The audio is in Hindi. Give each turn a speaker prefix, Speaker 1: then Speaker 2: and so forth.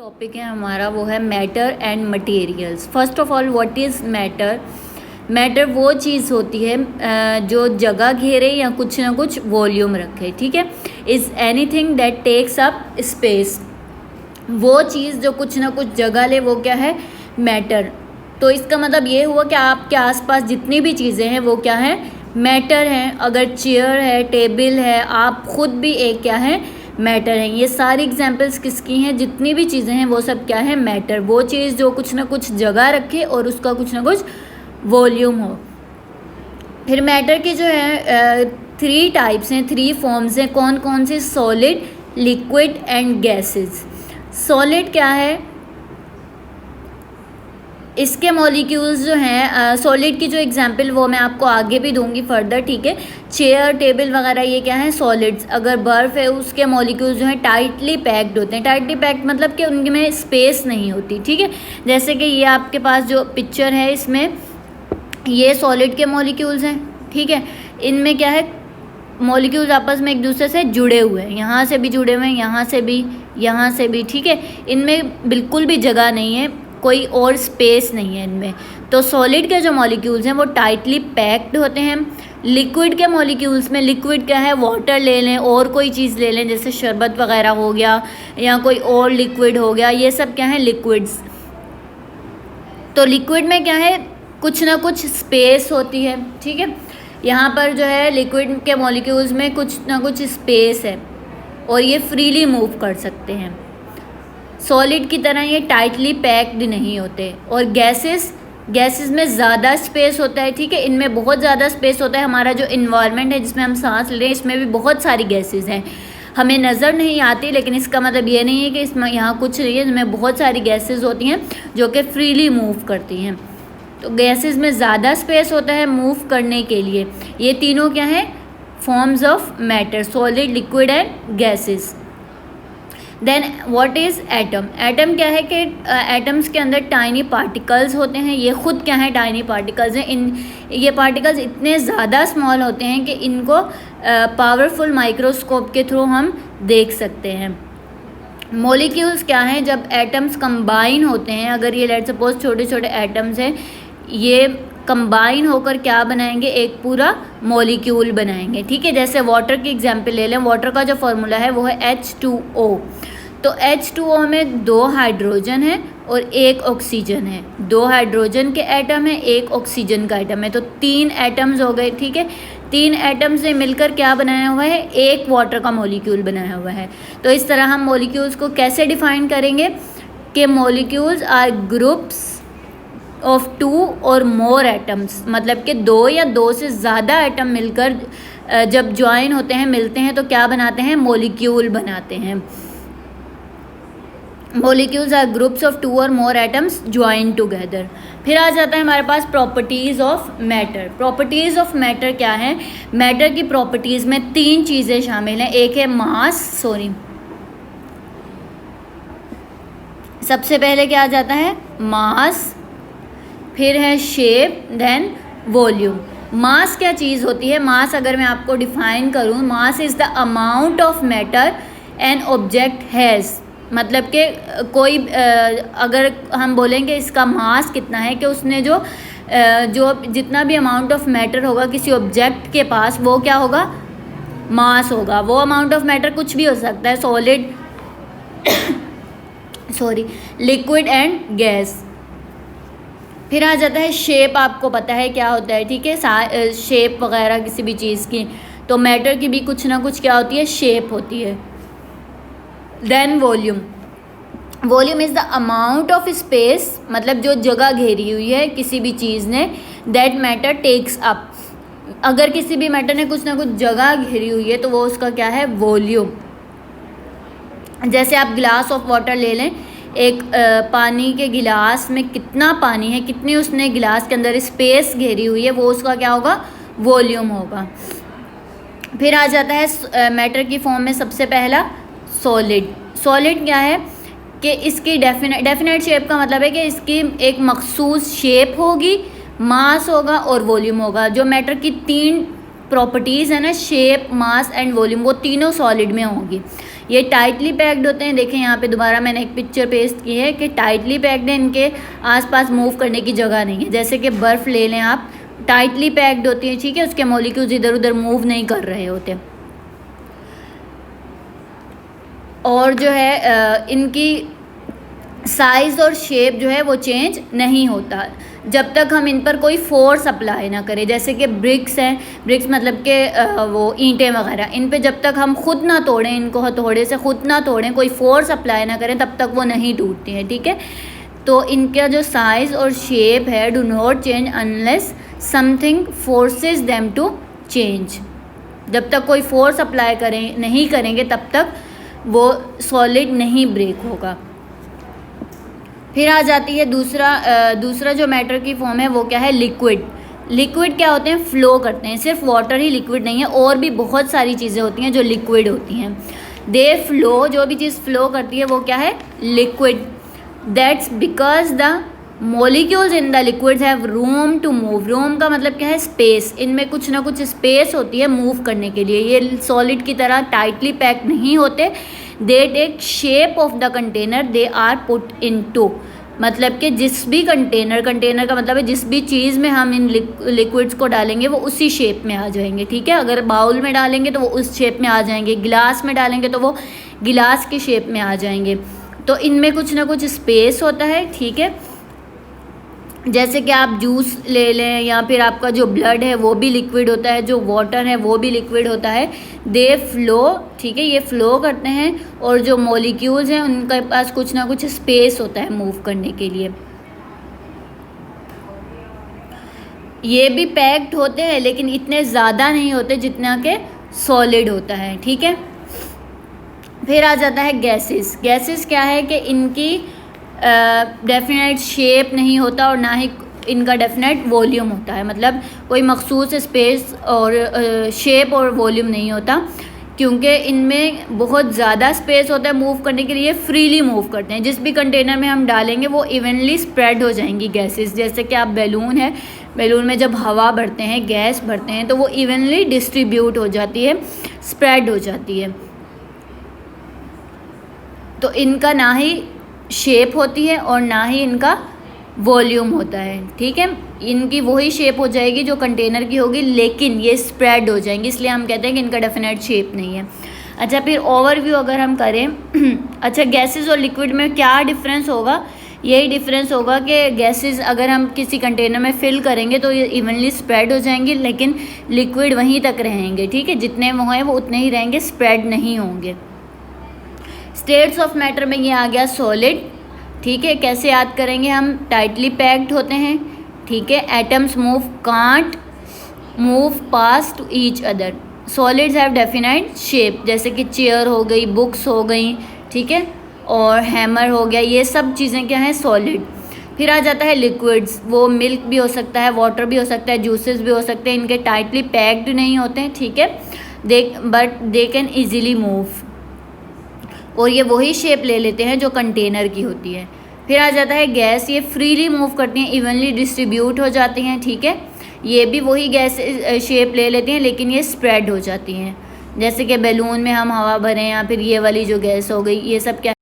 Speaker 1: टॉपिक है हमारा वो है matter and materials. First of all what is matter. Matter वो चीज़ होती है जो जगह घेरे या कुछ ना कुछ वॉल्यूम रखे, ठीक है। Is anything that takes up space, वो चीज़ जो कुछ ना कुछ जगह ले वो क्या है, मैटर। तो इसका मतलब ये हुआ कि आपके आसपास जितनी भी चीज़ें हैं वो क्या है, मैटर हैं। अगर चेयर है, टेबल है, आप खुद भी एक क्या है, मैटर हैं। ये सारी एग्जांपल्स किसकी हैं, जितनी भी चीज़ें हैं वो सब क्या है, मैटर। वो चीज़ जो कुछ ना कुछ जगह रखे और उसका कुछ ना कुछ वॉल्यूम हो। फिर मैटर की जो है 3 टाइप्स हैं, 3 फॉर्म्स हैं। कौन कौन से, solid, liquid and gases. Solid क्या है, इसके मॉलिक्यूल्स जो हैं, सॉलिड की जो एग्जांपल वो मैं आपको आगे भी दूंगी फर्दर, ठीक है। चेयर, टेबल वगैरह ये क्या है, सॉलिड्स। अगर बर्फ़ है उसके मॉलिक्यूल्स जो हैं टाइटली पैक्ड होते हैं। टाइटली पैक्ड मतलब कि उनमें स्पेस नहीं होती, ठीक है। जैसे कि ये आपके पास जो पिक्चर है इसमें ये सॉलिड के मॉलिक्यूल्स हैं, ठीक है। इनमें क्या है, मॉलिक्यूल्स आपस में एक दूसरे से जुड़े हुए हैं, यहाँ से भी जुड़े हुए हैं, यहाँ से भी, यहाँ से भी, ठीक है। इनमें बिल्कुल भी जगह नहीं है, कोई और स्पेस नहीं है इनमें। तो सॉलिड के जो मॉलिक्यूल्स हैं वो टाइटली पैक्ड होते हैं। लिक्विड के मॉलिक्यूल्स में, लिक्विड क्या है, वाटर ले लें और कोई चीज़ ले लें, जैसे शरबत वगैरह हो गया या कोई और लिक्विड हो गया, ये सब क्या है, लिक्विड्स। तो लिक्विड में क्या है, कुछ ना कुछ स्पेस होती है, ठीक है। यहाँ पर जो है लिक्विड के मॉलिक्यूल्स में कुछ ना कुछ स्पेस है और ये फ्रीली मूव कर सकते हैं। सॉलिड की तरह ये टाइटली पैक्ड नहीं होते। और गैसेस में ज़्यादा स्पेस होता है, ठीक है। इनमें बहुत ज़्यादा स्पेस होता है। हमारा जो इन्वायरमेंट है जिसमें हम सांस ले रहे हैं, इसमें भी बहुत सारी गैसेस हैं, हमें नज़र नहीं आती, लेकिन इसका मतलब ये नहीं है कि इसमें यहाँ कुछ नहीं है। इसमें बहुत सारी गैसेस होती हैं जो कि फ्रीली मूव करती हैं। तो गैसेस में ज़्यादा स्पेस होता है मूव करने के लिए। ये तीनों क्या है, forms of matter, solid, liquid and gases. Then what is atom. Atom क्या है कि एटम्स के अंदर टाइनी पार्टिकल्स होते हैं। ये खुद क्या है, टाइनी पार्टिकल्स हैं। ये पार्टिकल्स इतने ज़्यादा स्मॉल होते हैं कि इनको पावरफुल माइक्रोस्कोप के थ्रू हम देख सकते हैं। मॉलिक्यूल्स क्या हैं, जब एटम्स कंबाइन होते हैं, अगर ये लेट्स सपोज छोटे छोटे एटम्स हैं, ये कंबाइन होकर क्या बनाएंगे, एक पूरा मॉलिक्यूल बनाएंगे, ठीक है। जैसे वाटर की एग्जांपल ले लें। वाटर का जो फार्मूला है वो है H2O। तो H2O में 2 हाइड्रोजन है और 1 ऑक्सीजन है। 2 हाइड्रोजन के एटम है, 1 ऑक्सीजन का एटम है, तो 3 एटम्स हो गए, ठीक है। 3 एटम से मिलकर क्या बनाया हुआ है, 1 वाटर का मॉलिक्यूल बनाया हुआ है। तो इस तरह हम मॉलिक्यूल्स को कैसे डिफाइन करेंगे कि मॉलिक्यूल्स आर ग्रुप्स ऑफ 2 और मोर एटम्स, मतलब कि 2 या 2 से ज़्यादा एटम मिलकर जब ज्वाइन होते हैं, मिलते हैं, तो क्या बनाते हैं, मॉलिक्यूल बनाते हैं। मॉलिक्यूल्स आर ग्रुप्स ऑफ 2 और मोर एटम्स ज्वाइन टुगेदर। फिर आ जाता है हमारे पास properties of matter. Properties of matter क्या है, मैटर की प्रॉपर्टीज़ में 3 चीज़ें शामिल हैं। एक है मास, सबसे पहले क्या आ जाता है, मास, फिर है शेप, देन वॉल्यूम। मास क्या चीज़ होती है, मास अगर मैं आपको डिफाइन करूँ, mass is the amount of matter an object has. मतलब कि कोई अगर हम बोलेंगे इसका मास कितना है, कि उसने जो जितना भी अमाउंट ऑफ मैटर होगा किसी ऑब्जेक्ट के पास, वो क्या होगा, मास होगा। वो अमाउंट ऑफ मैटर कुछ भी हो सकता है, सॉलिड लिक्विड एंड गैस। फिर आ जाता है शेप। आपको पता है क्या होता है, ठीक है, शेप वगैरह किसी भी चीज़ की। तो मैटर की भी कुछ ना कुछ क्या होती है, शेप होती है। Then volume. Volume is the amount of space, मतलब जो जगह घेरी हुई है किसी भी चीज़ ने, दैट मैटर टेक्स अप। अगर किसी भी मैटर ने कुछ ना कुछ जगह घेरी हुई है तो वो उसका क्या है, वॉल्यूम। जैसे आप गिलास ऑफ वाटर ले लें, एक पानी के गिलास में कितना पानी है, कितनी उसने गिलास के अंदर स्पेस घेरी हुई है, वो उसका क्या होगा, वॉल्यूम होगा। फिर आ जाता है मैटर की फॉर्म में सबसे पहला सॉलिड। सॉलिड क्या है कि इसकी डेफिनेट शेप का मतलब है कि इसकी एक मखसूस शेप होगी, मास होगा और वॉल्यूम होगा। जो मैटर की 3 प्रॉपर्टीज़ है ना, शेप, मास एंड वॉल्यूम, वो तीनों सॉलिड में होंगी। ये टाइटली पैक्ड होते हैं। देखें यहाँ पे दोबारा मैंने एक पिक्चर पेस्ट की है कि टाइटली पैक्ड है, इनके आसपास मूव करने की जगह नहीं है। जैसे कि बर्फ़ ले लें आप, टाइटली पैक्ड होती है, ठीक है, उसके मॉलिक्यूल्स इधर उधर मूव नहीं कर रहे होते। और जो है इनकी साइज़ और शेप जो है वो चेंज नहीं होता जब तक हम इन पर कोई फोर्स अप्लाई ना करें। जैसे कि ब्रिक्स हैं, ब्रिक्स मतलब कि वो ईंटें वगैरह, इन पे जब तक हम खुद ना तोड़ें, इनको हथौड़े से खुद ना तोड़ें, कोई फोर्स अप्लाई ना करें, तब तक वो नहीं टूटती हैं, ठीक है। तो इनका जो साइज़ और शेप है do not change unless something forces them to change. जब तक कोई फोर्स अप्लाई नहीं करेंगे तब तक वो सॉलिड नहीं ब्रेक होगा। फिर आ जाती है दूसरा जो मैटर की फॉर्म है वो क्या है, लिक्विड। लिक्विड क्या होते हैं, फ़्लो करते हैं। सिर्फ वाटर ही लिक्विड नहीं है, और भी बहुत सारी चीज़ें होती हैं जो लिक्विड होती हैं। दे फ्लो, जो भी चीज़ फ्लो करती है वो क्या है, liquid. That's because the molecules in the liquids have room to move. Room का मतलब क्या है, स्पेस। इनमें कुछ ना कुछ स्पेस होती है मूव करने के लिए। ये सॉलिड की तरह टाइटली पैक नहीं होते। They take shape of the container they are put into. मतलब कि जिस भी कंटेनर का मतलब है जिस भी चीज़ में हम इन लिक्विड्स को डालेंगे वो उसी शेप में आ जाएंगे, ठीक है। अगर बाउल में डालेंगे तो वो उस शेप में आ जाएंगे, गिलास में डालेंगे तो वो गिलास की शेप में आ जाएंगे। तो इनमें कुछ ना कुछ स्पेस होता है, ठीक है। जैसे कि आप जूस ले लें, या फिर आपका जो ब्लड है वो भी लिक्विड होता है, जो वाटर है वो भी लिक्विड होता है। दे फ्लो, ठीक है, ये फ्लो करते हैं, और जो मॉलिक्यूल्स हैं उनके पास कुछ ना कुछ स्पेस होता है मूव करने के लिए। ये भी पैक्ड होते हैं लेकिन इतने ज़्यादा नहीं होते जितना कि सॉलिड होता है, ठीक है। फिर आ जाता है गैसेस। गैसेस क्या है कि इनकी डेफिनेट शेप नहीं होता और ना ही इनका डेफिनेट वॉल्यूम होता है। मतलब कोई मखसूस स्पेस और शेप और वॉल्यूम नहीं होता, क्योंकि इनमें बहुत ज़्यादा स्पेस होता है मूव करने के लिए। फ्रीली मूव करते हैं, जिस भी कंटेनर में हम डालेंगे वो इवनली स्प्रेड हो जाएंगी गैसेस। जैसे कि आप बैलून है, बैलून में जब हवा भरते हैं, गैस भरते हैं, तो वो इवनली डिस्ट्रीब्यूट हो जाती है, स्प्रेड हो जाती है। तो इनका ना ही शेप होती है और ना ही इनका वॉल्यूम होता है, ठीक है। इनकी वही शेप हो जाएगी जो कंटेनर की होगी, लेकिन ये स्प्रेड हो जाएंगी, इसलिए हम कहते हैं कि इनका डेफिनेट शेप नहीं है। अच्छा, फिर ओवरव्यू अगर हम करें अच्छा, गैसेस और लिक्विड में क्या डिफरेंस होगा, यही डिफरेंस होगा कि गैसेस अगर हम किसी कंटेनर में फिल करेंगे तो ये इवनली स्प्रेड हो जाएंगी, लेकिन लिक्विड वहीं तक रहेंगे, ठीक है। जितने वो हैं वो उतने ही रहेंगे, स्प्रेड नहीं होंगे। स्टेट्स ऑफ मैटर में ये आ गया सॉलिड, ठीक है। कैसे याद करेंगे हम, टाइटली पैक्ड होते हैं, ठीक है। Atoms can't move pass to each other. Solids have definite shape, जैसे कि चेयर हो गई, बुक्स हो गई, ठीक है, और हैमर हो गया, ये सब चीज़ें क्या हैं, सॉलिड। फिर आ जाता है लिक्विड्स। वो मिल्क भी हो सकता है, वाटर भी हो सकता है, जूसेस भी हो सकते हैं। इनके टाइटली पैक्ड नहीं होते हैं, ठीक है, but they can easily move, और ये वही शेप ले लेते हैं जो कंटेनर की होती है। फिर आ जाता है गैस। ये फ्रीली मूव करती हैं, इवनली डिस्ट्रीब्यूट हो जाती हैं, ठीक है। ये भी वही गैस शेप ले लेती हैं, लेकिन ये स्प्रेड हो जाती हैं। जैसे कि बैलून में हम हवा भरें, या फिर ये वाली जो गैस हो गई, ये सब क्या